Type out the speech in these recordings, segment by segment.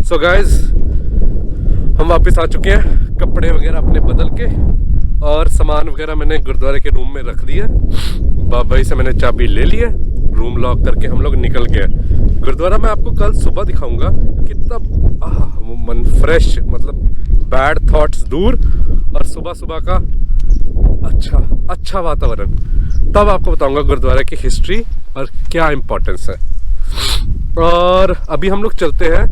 So guys हम वापस आ चुके हैं, कपड़े वगैरह अपने बदल के और सामान वगैरह मैंने गुरुद्वारे के रूम में रख दिया। बाबा से मैंने चाबी ले ली है, रूम लॉक करके हम लोग निकल गए। गुरुद्वारा मैं आपको कल सुबह दिखाऊंगा, कितना मन फ्रेश, मतलब बैड थॉट्स दूर और सुबह सुबह का अच्छा वातावरण। तब आपको बताऊंगा गुरुद्वारा की हिस्ट्री और क्या इम्पोर्टेंस है। और अभी हम लोग चलते हैं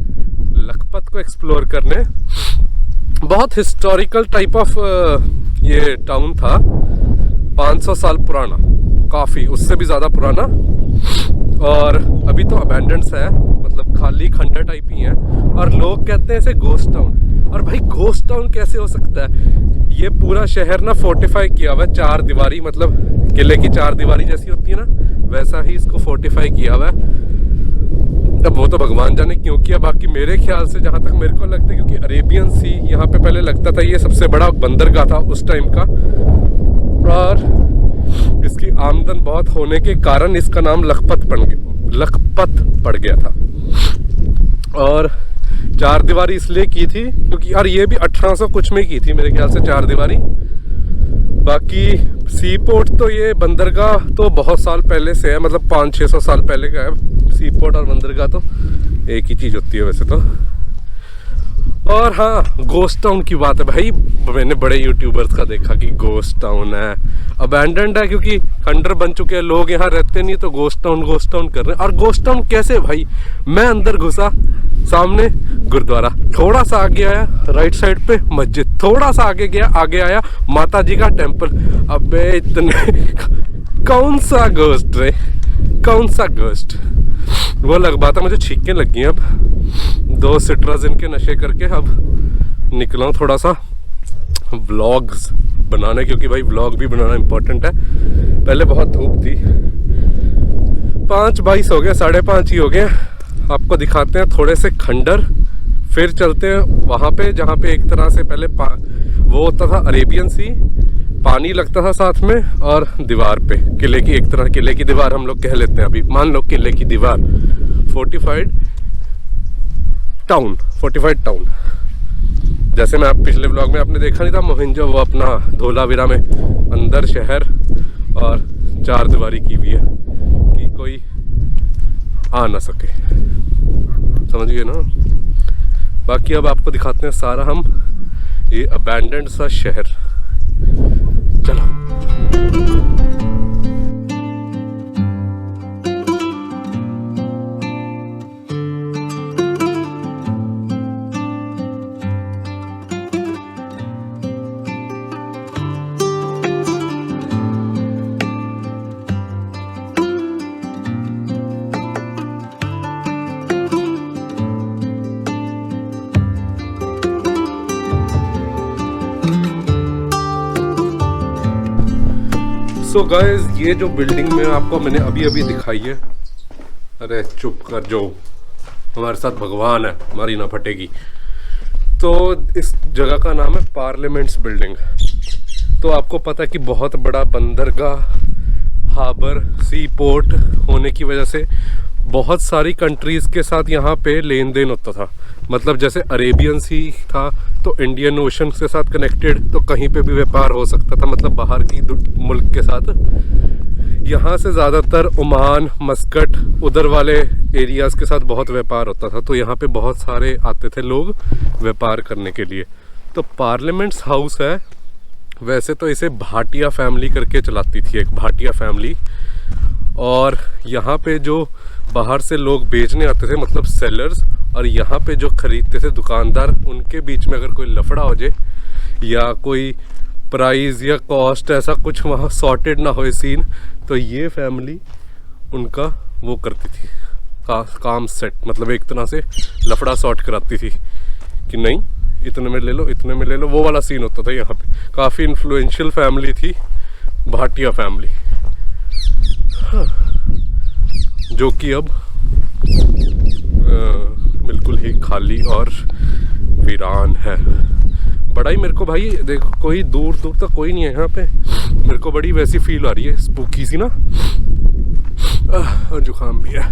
लखपत को एक्सप्लोर करने। बहुत हिस्टोरिकल टाइप ऑफ ये टाउन था, 500 साल पुराना, काफ़ी उससे भी ज़्यादा पुराना। और अभी तो अबैंडन्ड है, मतलब खाली खंडर टाइप ही है। और लोग कहते हैं इसे गोस्ट टाउन। और भाई गोस्ट टाउन कैसे हो सकता है? ये पूरा शहर ना फोर्टिफाई किया हुआ है, 4 दीवारी, मतलब किले की 4 दीवारी जैसी होती है ना, वैसा ही इसको फोर्टिफाई किया हुआ है। अब वो तो भगवान जाने क्यों किया, बाकी मेरे ख्याल से जहाँ तक मेरे को लगता है क्योंकि अरेबियन सी यहाँ पे पहले लगता था, ये सबसे बड़ा बंदरगाह था उस टाइम का। और इसकी आमदन बहुत होने के कारण इसका नाम लखपत पड़ गया था। और 4 दीवारी इसलिए की थी क्योंकि यार ये भी 1800 कुछ में की थी मेरे ख्याल से 4 दीवारी। बाकी सी पोर्ट तो ये बंदरगाह तो बहुत साल पहले से है, मतलब 500-600 साल पहले का है। सी पोर्ट और बंदरगाह तो एक ही चीज़ होती है वैसे तो। और हाँ, गोस्ट टाउन की बात है भाई, मैंने बड़े यूट्यूबर्स का देखा कि गोस्ट टाउन है, अबैंडन्ड है क्योंकि खंडर बन चुके हैं, लोग यहाँ रहते नहीं, तो गोस्ट टाउन कर रहे हैं। और गोस्ट टाउन कैसे भाई? मैं अंदर घुसा, सामने गुरुद्वारा, थोड़ा सा आगे आया राइट साइड पे मस्जिद, थोड़ा सा आगे आया माता जी का टेम्पल। अबे इतने कौन सा गोस्ट रे, कौन सा गोस्ट? वो लग बात है, मुझे छींकें लग गई। अब 2 सिट्राजिन के नशे करके अब निकला हूँ थोड़ा सा व्लॉग्स बनाने, क्योंकि भाई व्लॉग भी बनाना इम्पोर्टेंट है। पहले बहुत धूप थी, 5:22 हो गया, 5:30 ही हो गए। आपको दिखाते हैं थोड़े से खंडर, फिर चलते हैं वहाँ पे जहाँ पे एक तरह से पहले वो होता था अरेबियन सी, पानी लगता था साथ में, और दीवार पे किले की, एक तरह किले की दीवार हम लोग कह लेते हैं अभी, मान लो किले की दीवार, फोर्टिफाइड टाउन। जैसे मैं आप पिछले व्लॉग में आपने देखा नहीं था मोहिंजो, वो अपना धोलावीरा में अंदर शहर और 4 दीवारी की हुई है कि कोई आ ना सके, समझ गए ना? बाकी अब आपको दिखाते हैं सारा हम ये अबैंडन्ड सा शहर। चलो। तो गाइस ये जो बिल्डिंग में आपको मैंने अभी दिखाई है, अरे चुप कर, जो हमारे साथ भगवान है हमारी ना फटेगी। तो इस जगह का नाम है पार्लियामेंट्स बिल्डिंग। तो आपको पता है कि बहुत बड़ा बंदरगाह, हार्बर, सी पोर्ट होने की वजह से बहुत सारी कंट्रीज़ के साथ यहाँ पे लेन देन होता था। मतलब जैसे अरेबियन सी था तो इंडियन ओशन के साथ कनेक्टेड, तो कहीं पे भी व्यापार हो सकता था, मतलब बाहर की मुल्क के साथ। यहाँ से ज़्यादातर ओमान, मस्कट, उधर वाले एरियाज़ के साथ बहुत व्यापार होता था। तो यहाँ पे बहुत सारे आते थे लोग व्यापार करने के लिए। तो पार्लियामेंट्स हाउस है, वैसे तो इसे भाटिया फैमिली करके चलाती थी, एक भाटिया फैमिली। और यहाँ पे जो बाहर से लोग बेचने आते थे, मतलब सेलर्स, और यहाँ पे जो खरीदते थे दुकानदार, उनके बीच में अगर कोई लफड़ा हो जाए या कोई प्राइस या कॉस्ट ऐसा कुछ वहाँ सॉर्टेड ना हो सीन, तो ये फैमिली उनका वो करती थी, काम सेट, मतलब एक तरह से लफड़ा सॉर्ट कराती थी कि नहीं इतने में ले लो, इतने में ले लो, वो वाला सीन होता था यहाँ पे। काफ़ी इन्फ्लुएंशियल फैमिली थी भाटिया फैमिली, हाँ, जो कि अब बिल्कुल ही खाली और वीरान है। बड़ा ही मेरे को भाई देखो, कोई दूर दूर तक कोई नहीं है यहाँ पे, मेरे को बड़ी वैसी फील आ रही है, स्पूकी सी ना, और जुकाम भी है,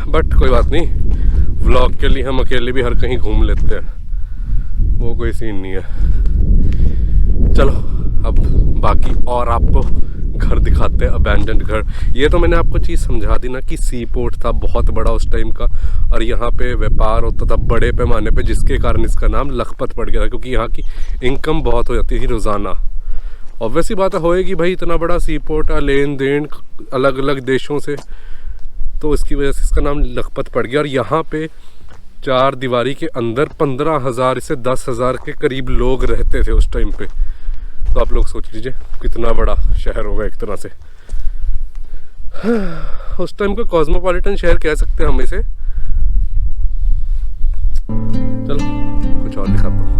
बट कोई बात नहीं, व्लॉग के लिए हम अकेले भी हर कहीं घूम लेते हैं, वो कोई सीन नहीं है। चलो अब बाकी और आपको घर दिखाते हैं, अबैंडन्ड घर। ये तो मैंने आपको चीज़ समझा दी ना कि सी पोर्ट था बहुत बड़ा उस टाइम का, और यहाँ पे व्यापार होता था बड़े पैमाने पे, जिसके कारण इसका नाम लखपत पड़ गया था, क्योंकि यहाँ की इनकम बहुत हो जाती थी रोज़ाना। ऑब्वियसली बात होएगी भाई, इतना बड़ा सी पोर्ट, लेन देन अलग अलग देशों से, तो इसकी वजह से इसका नाम लखपत पड़ गया। और यहाँ पे 4 दीवारी के अंदर 15,000 से 10,000 के करीब लोग रहते थे उस टाइम पे। तो आप लोग सोच लीजिए कितना बड़ा शहर होगा एक तरह से। उस टाइम का कॉस्मोपॉलिटन शहर कह सकते हैं हम इसे। चलो कुछ और दिखाता हूँ।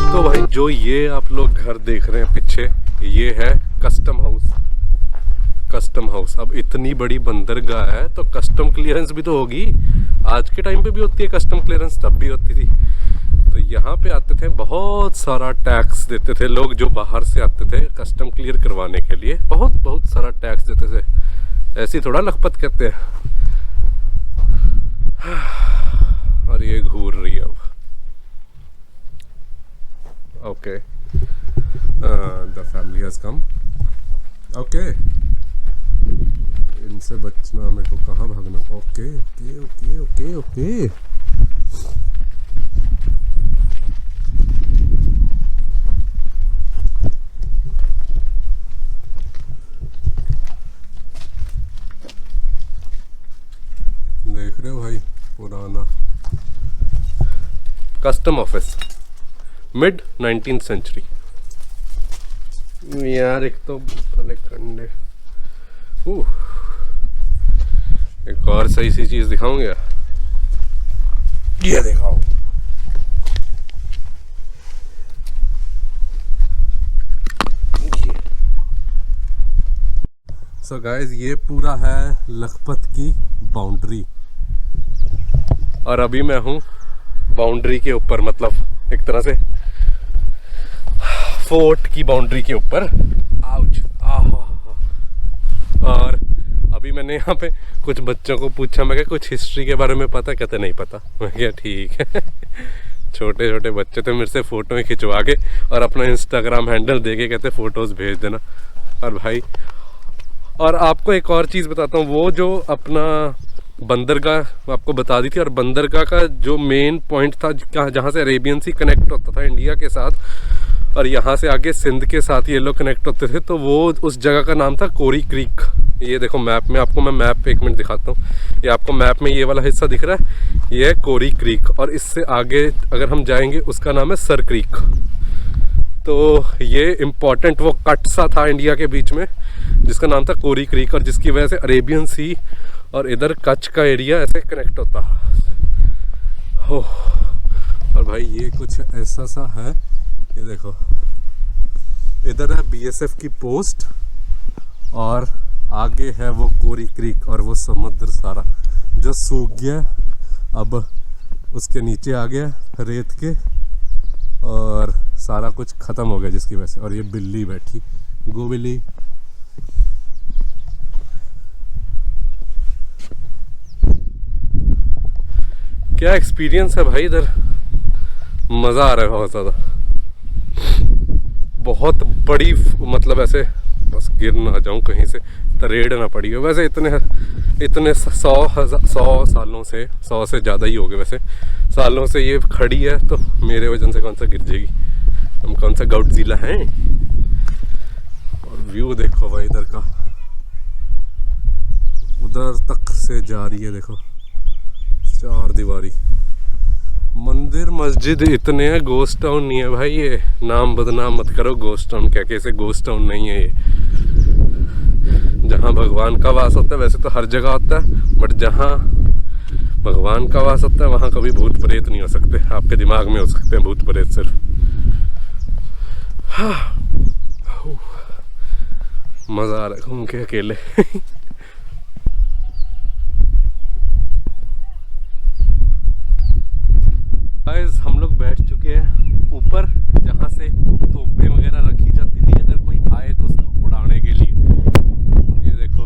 तो भाई जो ये आप लोग घर देख रहे हैं पीछे, ये है कस्टम हाउस। कस्टम हाउस, अब इतनी बड़ी बंदरगाह है तो कस्टम क्लियरेंस भी तो होगी। आज के टाइम पे भी होती है कस्टम क्लियरेंस, तब भी होती थी। तो यहाँ पे आते थे, बहुत सारा टैक्स देते थे लोग जो बाहर से आते थे कस्टम क्लियर करवाने के लिए, बहुत सारा टैक्स देते थे। ऐसी थोड़ा लखपत कहते हैं। और ये घूर रही है अब। Okay, the family has come. Okay, इनसे बचना, मेरे को कहाँ भागना। Okay okay okay okay okay. देख रहे हो भाई, पुराना custom office, mid 19th century. यार एक तो भले कंडे। एक और सही सी चीज दिखाऊंगा, ये दिखाओ। सो गाइस, ये पूरा है लखपत की बाउंड्री, और अभी मैं हूँ बाउंड्री के ऊपर, मतलब एक तरह से फोर्ट की बाउंड्री के ऊपर। आउच। और अभी मैंने यहाँ पे कुछ बच्चों को पूछा, मैं क्या कुछ हिस्ट्री के बारे में पता? कहते नहीं पता। मैं क्या ठीक है। छोटे छोटे बच्चे थे, मेरे से फ़ोटो ही खिंचवा के और अपना इंस्टाग्राम हैंडल दे के कहते फ़ोटोज़ भेज देना। और भाई, और आपको एक और चीज़ बताता हूँ, वो जो अपना बंदरगाह आपको बता दी थी, और बंदरगाह का जो मेन पॉइंट था जहाँ से अरेबियन सी कनेक्ट होता था इंडिया के साथ, और यहाँ से आगे सिंध के साथ ये लोग कनेक्ट होते थे, तो वो उस जगह का नाम था कोरी क्रीक। ये देखो मैप में, आपको मैं मैप एक मिनट दिखाता हूँ। ये आपको मैप में ये वाला हिस्सा दिख रहा है, ये है कोरी क्रीक, और इससे आगे अगर हम जाएंगे उसका नाम है सर क्रीक। तो ये इम्पॉर्टेंट वो कट सा था इंडिया के बीच में जिसका नाम था कोरी क्रीक, और जिसकी वजह से अरेबियन सी और इधर कच्छ का एरिया ऐसे कनेक्ट होता हो। और भाई ये कुछ ऐसा सा है, ये देखो, इधर है बीएसएफ की पोस्ट, और आगे है वो कोरी क्रीक, और वो समुद्र सारा जो सूख गया अब उसके नीचे आ गया रेत के, और सारा कुछ ख़त्म हो गया जिसकी वजह से। और ये बिल्ली बैठी, गो बिल्ली। क्या एक्सपीरियंस है भाई, इधर मज़ा आ रहा है बहुत ज़्यादा। बहुत बड़ी, मतलब ऐसे बस गिर ना जाऊं कहीं से, तरेड़ ना पड़ी हो। वैसे इतने 100 सालों से, 100 से ज़्यादा ही हो गए वैसे सालों से ये खड़ी है, तो मेरे वजन से कौन सा गिर जाएगी। हम कौन सा गॉडजिला हैं। और व्यू देखो भाई इधर का, उधर तक से जा रही है, देखो 4 दीवारी। मंदिर मस्जिद इतने हैं, गोस्ट टाउन नहीं है भाई। ये नाम बदनाम मत करो गोस्ट टाउन कह के, इसे गोस्ट टाउन नहीं है ये। जहाँ भगवान का वास होता है, वैसे तो हर जगह होता है, बट जहाँ भगवान का वास होता है वहाँ कभी भूत प्रेत नहीं हो सकते। आपके दिमाग में हो सकते हैं भूत प्रेत सिर्फ। हाँ। मज़ा आ रहा है घूम के अकेले। गाइस हम लोग बैठ चुके हैं ऊपर, जहाँ से तोपें वगैरह रखी जाती थी अगर कोई आए तो उसको उड़ाने के लिए। ये देखो,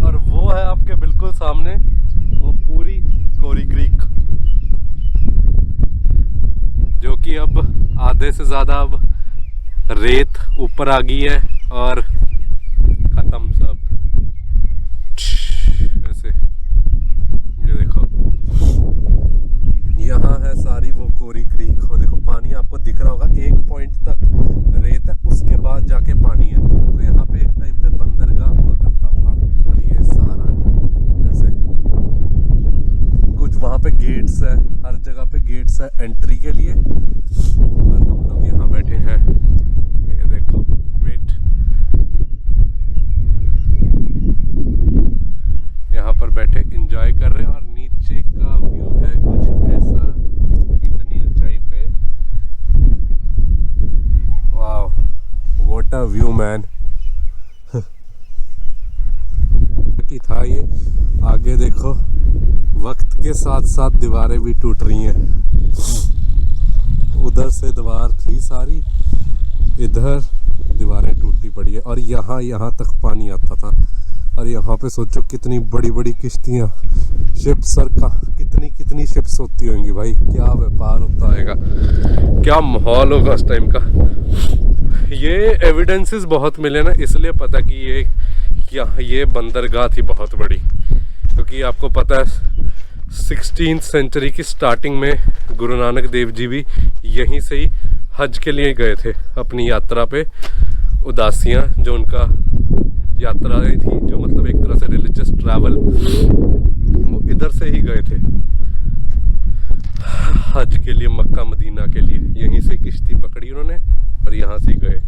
और वो है आपके बिल्कुल सामने वो पूरी कोरी क्रीक, जो कि अब आधे से ज़्यादा अब रेत ऊपर आ गई है और ख़त्म सब ऐसे। ये देखो, यहाँ है सारी वो कोरी क्रीक। हो देखो पानी आपको दिख रहा होगा, एक पॉइंट तक रेत है, उसके बाद जाके पानी है। तो यहाँ पे एक टाइम पे बंदरगाह हुआ करता था और ये सारा ऐसे कुछ वहाँ पे गेट्स है, हर जगह पे गेट्स है एंट्री के लिए। और हम लोग यहाँ बैठे हैं, ये देखो वेट, यहाँ पर बैठे एंजॉय कर रहे हैं। और नीचे का व्यू है कुछ ऐसा, इतनी ऊंचाई पे। वाव, व्हाट अ व्यू मैन। कि था ये, आगे देखो वक्त के साथ साथ दीवारें भी टूट रही हैं। उधर से दीवार थी सारी, इधर दीवारें टूटी पड़ी है। और यहाँ तक पानी आता था। और यहाँ पे सोचो कितनी बड़ी बड़ी किश्तियाँ, शिप्स, और कितनी शिप्स होती होंगी भाई। क्या व्यापार होता होगा, क्या माहौल होगा उस टाइम का। ये एविडेंसेस बहुत मिले ना, इसलिए पता कि ये बंदरगाह थी बहुत बड़ी। क्योंकि आपको पता है 16th सेंचुरी की स्टार्टिंग में गुरु नानक देव जी भी यहीं से ही हज के लिए गए थे अपनी यात्रा पे। उदासियाँ जो उनका यात्राएं थी, जो मतलब एक तरह से रिलीजियस ट्रैवल, वो इधर से ही गए थे हज के लिए, मक्का मदीना के लिए। यहीं से किश्ती पकड़ी उन्होंने और यहाँ से गए।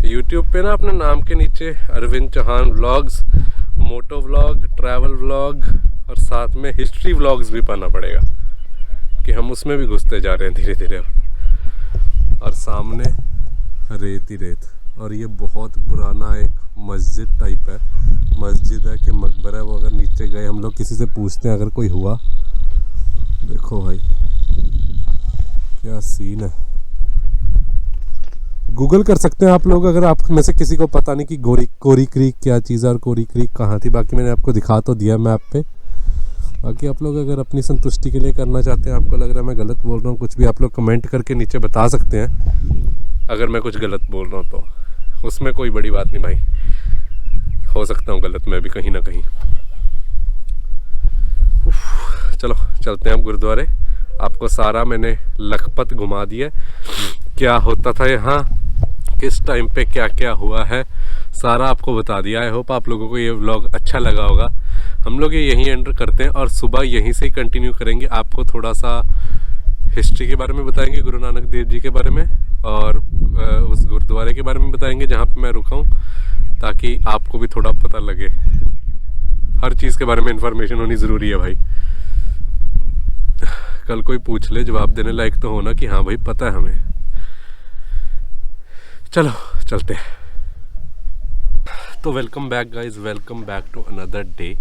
YouTube पे ना अपने नाम के नीचे Arvind Chauhan vlogs, moto vlog, travel vlog और साथ में हिस्ट्री व्लॉग्स भी पाना पड़ेगा, कि हम उसमें भी घुसते जा रहे हैं धीरे धीरे। और सामने रेत ही रेत। और ये बहुत पुराना एक मस्जिद टाइप है, मस्जिद है कि मकबरा है, वो अगर नीचे गए हम लोग किसी से पूछते हैं अगर कोई हुआ। देखो भाई क्या सीन है। गूगल कर सकते हैं आप लोग अगर आप में से किसी को पता नहीं कि कोरी क्रीक क्या चीज़ है और कोरी क्रीक कहाँ थी। बाकी मैंने आपको दिखा तो दिया मैप पे। बाकी आप लोग अगर अपनी संतुष्टि के लिए करना चाहते हैं, आपको लग रहा है मैं गलत बोल रहा हूँ कुछ भी, आप लोग कमेंट करके नीचे बता सकते हैं। अगर मैं कुछ गलत बोल रहा हूँ तो उसमें कोई बड़ी बात नहीं भाई, हो सकता हूँ गलत मैं भी कहीं ना कहीं। चलो चलते हैं अब गुरुद्वारे। आपको सारा मैंने लखपत घुमा दिया, क्या होता था यहाँ, किस टाइम पे क्या क्या हुआ है, सारा आपको बता दिया। आई होप आप लोगों को ये व्लॉग अच्छा लगा होगा। हम लोग ये यहीं एंटर करते हैं और सुबह यहीं से ही कंटिन्यू करेंगे। आपको थोड़ा सा हिस्ट्री के बारे में बताएंगे, गुरु नानक देव जी के बारे में, और उस गुरुद्वारे के बारे में बताएंगे जहाँ पे मैं रुका हूँ, ताकि आपको भी थोड़ा पता लगे। हर चीज़ के बारे में इंफॉर्मेशन होनी ज़रूरी है भाई। कल कोई पूछ ले, जवाब देने लायक तो होना कि हाँ भाई पता है हमें। चलो चलते हैं। तो welcome back guys, welcome back to another day.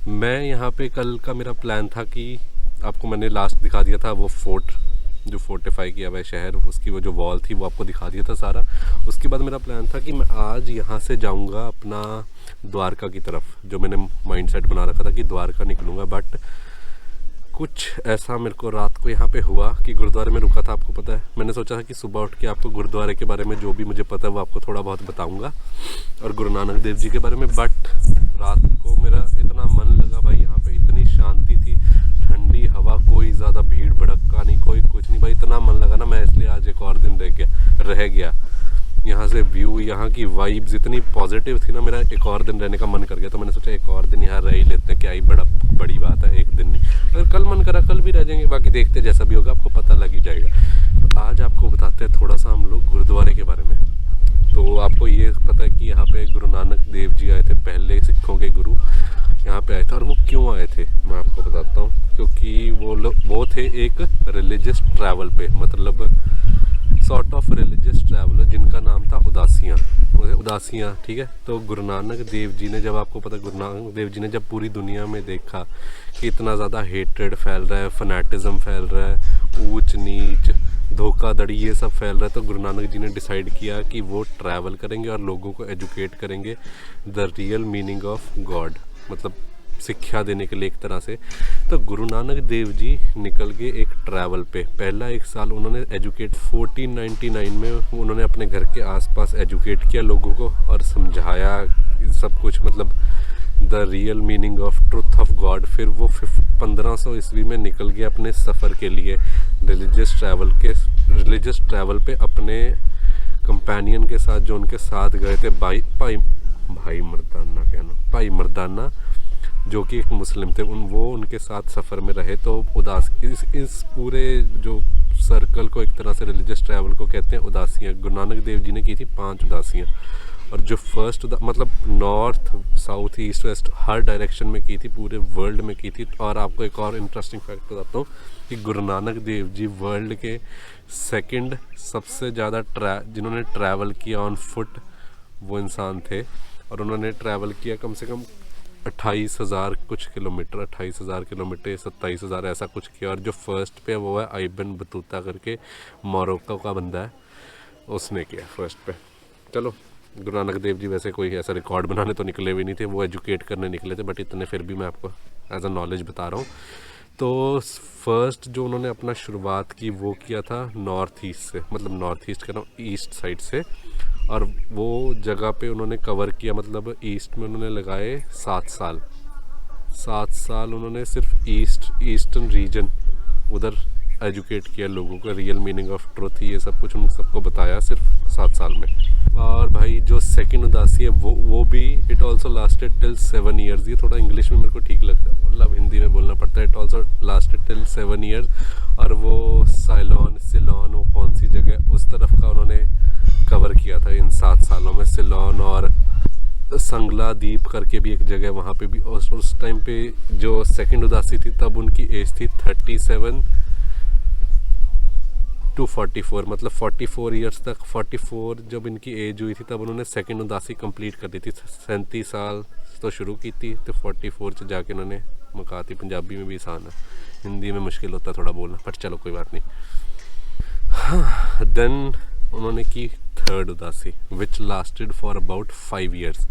मैं यहाँ पे कल का मेरा प्लान था कि आपको मैंने लास्ट दिखा दिया था वो फोर्ट जो फोर्टिफाई किया हुआ है शहर, उसकी वो जो वॉल थी वो आपको दिखा दिया था सारा। उसके बाद मेरा प्लान था कि मैं आज यहाँ से जाऊँगा अपना द्वारका की तरफ, जो मैंने माइंड सेट बना रखा था कि द्वारका निकलूँगा। बट कुछ ऐसा मेरे को रात को यहाँ पे हुआ कि गुरुद्वारे में रुका था, आपको पता है। मैंने सोचा था कि सुबह उठ के आपको गुरुद्वारे के बारे में जो भी मुझे पता है वो आपको थोड़ा बहुत बताऊँगा, और गुरु नानक देव जी के बारे में। बट रात को मेरा इतना मन लगा भाई, यहाँ पे इतनी शांति थी, ठंडी हवा, कोई ज़्यादा भीड़ भड़का नहीं, कोई कुछ नहीं भाई। इतना मन लगा ना, मैं इसलिए आज एक और दिन रह गया। यहाँ से व्यू, यहाँ की वाइब्स इतनी पॉजिटिव थी ना, मेरा एक और दिन रहने का मन कर गया। तो मैंने सोचा एक और दिन यहाँ रह ही लेते हैं, क्या ही बड़ी बात है, एक दिन नहीं। अगर कल मन करा कल भी रह जाएंगे, बाकी देखते जैसा भी होगा, आपको पता लग ही जाएगा। तो आज आपको बताते हैं थोड़ा सा हम लोग गुरुद्वारे के बारे में। तो आपको ये पता है कि यहाँ पे गुरु नानक देव जी आए थे, पहले सिखों के गुरु। यहाँ पे आए थे। और वो क्यों आए थे मैं आपको बताता हूँ, क्योंकि वो थे एक रिलीजियस ट्रैवल पे, मतलब सॉर्ट ऑफ रिलीजियस ट्रैवलर जिनका नाम था उदासियाँ, ठीक है। तो गुरु नानक देव जी ने, जब आपको पता, गुरु नानक देव जी ने जब पूरी दुनिया में देखा कि इतना ज़्यादा हेट्रेड फैल रहा है, फनेटिज़म फैल रहा है, ऊंच नीच धोखाधड़ी ये सब फैल रहा है, तो गुरु नानक जी ने डिसाइड किया कि वो ट्रैवल करेंगे और लोगों को एजुकेट करेंगे the real meaning of God, मतलब शिक्षा देने के लिए एक तरह से। तो गुरु नानक देव जी निकल गए एक ट्रैवल पे। पहला 1 साल उन्होंने एजुकेट 1499 में उन्होंने अपने घर के आसपास एजुकेट किया लोगों को और समझाया सब कुछ, मतलब the real meaning of truth of God. फिर वो 1500 ईस्वी में निकल गया अपने सफ़र के लिए रिलीजियस ट्रैवल पे अपने कंपेनियन के साथ, जो उनके साथ गए थे भाई मर्दाना जो कि एक मुस्लिम थे, वो उनके साथ सफ़र में रहे। तो इस पूरे जो सर्कल को एक तरह से रिलीजियस ट्रैवल को कहते हैं उदासियाँ। गुरु नानक देव जी ने की थी 5 उदासियाँ, और जो फर्स्ट मतलब नॉर्थ साउथ ईस्ट वेस्ट हर डायरेक्शन में की थी, पूरे वर्ल्ड में की थी। और आपको एक और इंटरेस्टिंग फैक्ट बताता हूँ कि गुरु नानक देव जी वर्ल्ड के सेकंड सबसे ज़्यादा जिन्होंने ट्रैवल किया ऑन फुट वो इंसान थे। और उन्होंने ट्रैवल किया कम से कम 28,000 कुछ किलोमीटर, 28,000 किलोमीटर, 27,000 ऐसा कुछ किया। और जो फर्स्ट पे वो है इब्न बतूता करके, मोरक्को का बंदा है, उसने किया फर्स्ट पे। चलो, गुरु नानक देव जी वैसे कोई ऐसा रिकॉर्ड बनाने तो निकले भी नहीं थे, वो एजुकेट करने निकले थे, बट इतने फिर भी मैं आपको एज अ नॉलेज बता रहा हूँ। तो फर्स्ट जो उन्होंने अपना शुरुआत की वो किया था नॉर्थ ईस्ट से, मतलब नॉर्थ ईस्ट कह रहा हूँ, ईस्ट साइड से। और वो जगह पे उन्होंने कवर किया, मतलब ईस्ट में उन्होंने लगाए 7 साल उन्होंने सिर्फ ईस्टर्न रीजन उधर एजुकेट किया लोगों को, रियल मीनिंग ऑफ ट्रुथ ये सब कुछ उन सबको बताया सिर्फ 7 साल में। और भाई जो सेकंड उदासी है वो भी it also lasted till 7 years. ये थोड़ा इंग्लिश में मेरे को ठीक लगता है, मतलब हिंदी में बोलना पड़ता है। It also lasted till 7 years. और वो सिलोन वो कौन सी जगह उस तरफ का उन्होंने कवर किया था इन 7 सालों में। सिलोन और संगला द्वीप करके भी एक जगह, वहाँ पे भी उस टाइम पे जो सेकंड उदासी थी तब उनकी एज थी 37 to 44, मतलब 44 ईयर्स तक। 44 जब इनकी एज हुई थी तब उन्होंने सेकंड उदासी कंप्लीट कर दी थी। 37 साल तो शुरू की थी, तो 44 से जाके उन्होंने मुका थी। पंजाबी में भी आसान है, हिंदी में मुश्किल होता है थोड़ा बोलना, पर चलो कोई बात नहीं। हाँ, देन उन्होंने की थर्ड उदासी विच लास्टेड फॉर अबाउट 5 ईयर्स।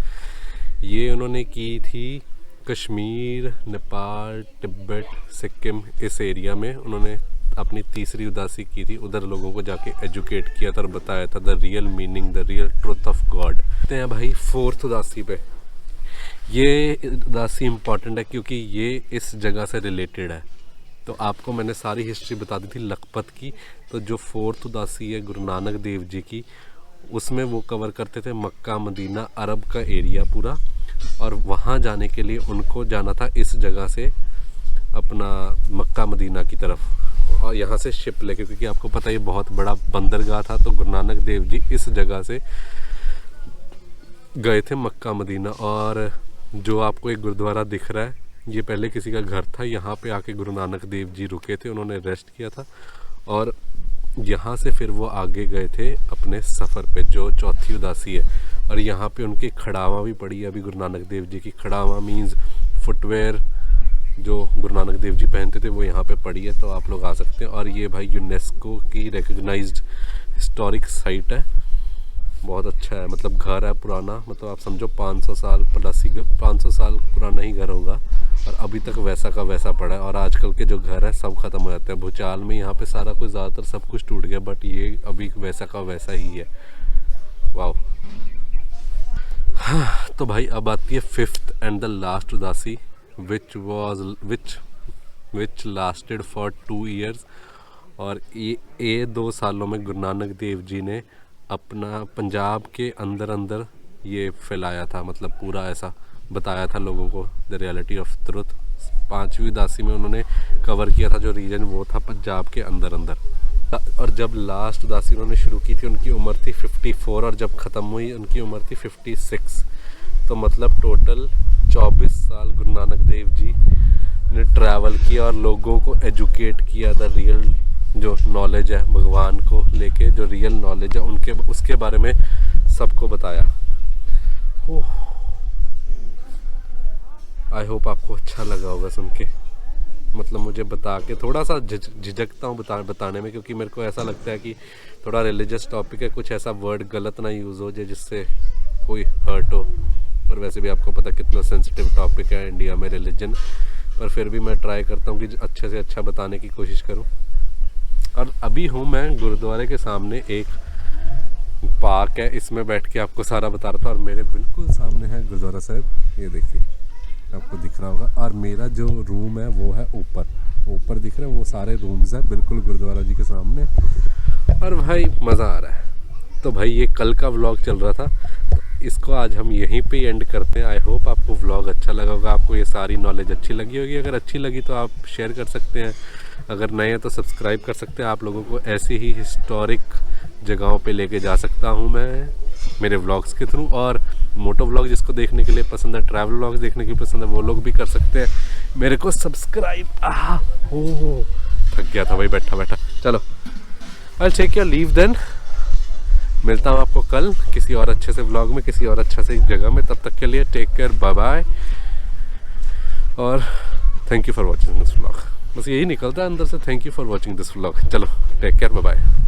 ये उन्होंने की थी कश्मीर, नेपाल, तिब्बत, सिक्किम, इस एरिया में उन्होंने अपनी तीसरी उदासी की थी। उधर लोगों को जाके एजुकेट किया था और बताया था the real meaning, the real truth of God. तो हैं भाई फोर्थ उदासी पे। ये उदासी इम्पॉर्टेंट है क्योंकि ये इस जगह से रिलेटेड है। तो आपको मैंने सारी हिस्ट्री बता दी थी लखपत की। तो जो फोर्थ उदासी है गुरु नानक देव जी की, उसमें वो कवर करते थे मक्का, मदीना, अरब का एरिया पूरा। और वहाँ जाने के लिए उनको जाना था इस जगह से अपना मक्का मदीना की तरफ, और यहाँ से शिप लेके, क्योंकि आपको पता है ये बहुत बड़ा बंदरगाह था। तो गुरु नानक देव जी इस जगह से गए थे मक्का मदीना। और जो आपको एक गुरुद्वारा दिख रहा है, ये पहले किसी का घर था। यहाँ पे आके गुरु नानक देव जी रुके थे, उन्होंने रेस्ट किया था। और यहाँ से फिर वो आगे गए थे अपने सफ़र पे, जो चौथी उदासी है। और यहाँ पे उनकी खड़ावा भी पड़ी है अभी गुरु नानक देव जी की। खड़ावा मीन्स फुटवेयर जो गुरु नानक देव जी पहनते थे, वो यहाँ पे पड़ी है, तो आप लोग आ सकते हैं। और ये भाई यूनेस्को की रिकग्नाइज्ड हिस्टोरिक साइट है, बहुत अच्छा है। मतलब घर है पुराना, मतलब आप समझो 500 साल प्लस ही, 500 साल पुराना ही घर होगा, और अभी तक वैसा का वैसा पड़ा है। और आजकल के जो घर है सब ख़त्म हो जाते हैं भूचाल में, यहाँ पे सारा कुछ ज़्यादातर सब कुछ टूट गया, बट ये अभी वैसा का वैसा ही है। वाह। हाँ, तो भाई अब आती है फिफ्थ एंड द लास्ट उदासी विच लास्टेड फॉर 2 ईयर्स। और ये 2 सालों में गुरु नानक देव जी ने अपना पंजाब के अंदर ये फैलाया था, मतलब पूरा ऐसा बताया था लोगों को द रियलिटी ऑफ ट्रुथ। 5वीं उदासी में उन्होंने कवर किया था जो रीजन, वो था पंजाब के अंदर। और जब लास्ट उदासी उन्होंने शुरू की थी उनकी उम्र थी 54, और जब ख़त्म हुई उनकी उम्र थी 56। तो मतलब टोटल 24 साल गुरु नानक देव जी ने ट्रैवल किया और लोगों को एजुकेट किया। द रियल जो नॉलेज है भगवान को लेके, जो रियल नॉलेज है उनके उसके बारे में सबको बताया। आई होप आपको अच्छा लगा होगा सुन के। मतलब मुझे बता के थोड़ा सा झिझकता हूँ बताने में, क्योंकि मेरे को ऐसा लगता है कि थोड़ा रिलीजियस टॉपिक है, कुछ ऐसा वर्ड गलत ना यूज़ हो जाए जिससे कोई हर्ट हो। और वैसे भी आपको पता कितना सेंसिटिव टॉपिक है इंडिया में रिलीजन, पर फिर भी मैं ट्राई करता हूँ कि अच्छे से अच्छा बताने की कोशिश करूँ। और अभी हूँ मैं गुरुद्वारे के सामने, एक पार्क है, इसमें बैठ के आपको सारा बता रहा था। और मेरे बिल्कुल सामने है गुरुद्वारा साहब, ये देखिए आपको दिख रहा होगा। और मेरा जो रूम है वो है ऊपर दिख रहा है, वो सारे रूम्स हैं बिल्कुल गुरुद्वारा जी के सामने। और भाई मज़ा आ रहा है। तो भाई ये कल का व्लॉग चल रहा था, तो इसको आज हम यहीं पे एंड करते हैं। आई होप आपको व्लॉग अच्छा लगा होगा, आपको ये सारी नॉलेज अच्छी लगी होगी। अगर अच्छी लगी तो आप शेयर कर सकते हैं, अगर नए हैं तो सब्सक्राइब कर सकते हैं। आप लोगों को ऐसी ही हिस्टोरिक जगहों पे लेके जा सकता हूँ मैं मेरे व्लॉग्स के थ्रू। और मोटो व्लॉग जिसको देखने के लिए पसंद है, ट्रैवल व्लॉग्स देखने के लिए पसंद है, वो लोग भी कर सकते हैं। मेरे को सब्सक्राइब थक गया था भाई बैठा बैठा। चलो I take your leave then, मिलता हूँ आपको कल किसी और अच्छे से व्लॉग में, किसी और अच्छे से जगह में। तब तक के लिए टेक केयर, बाय बाय, और thank you for watching this vlog. बस यही निकलता है अंदर से, thank you for watching this vlog. चलो टेक केयर, बाय बाय।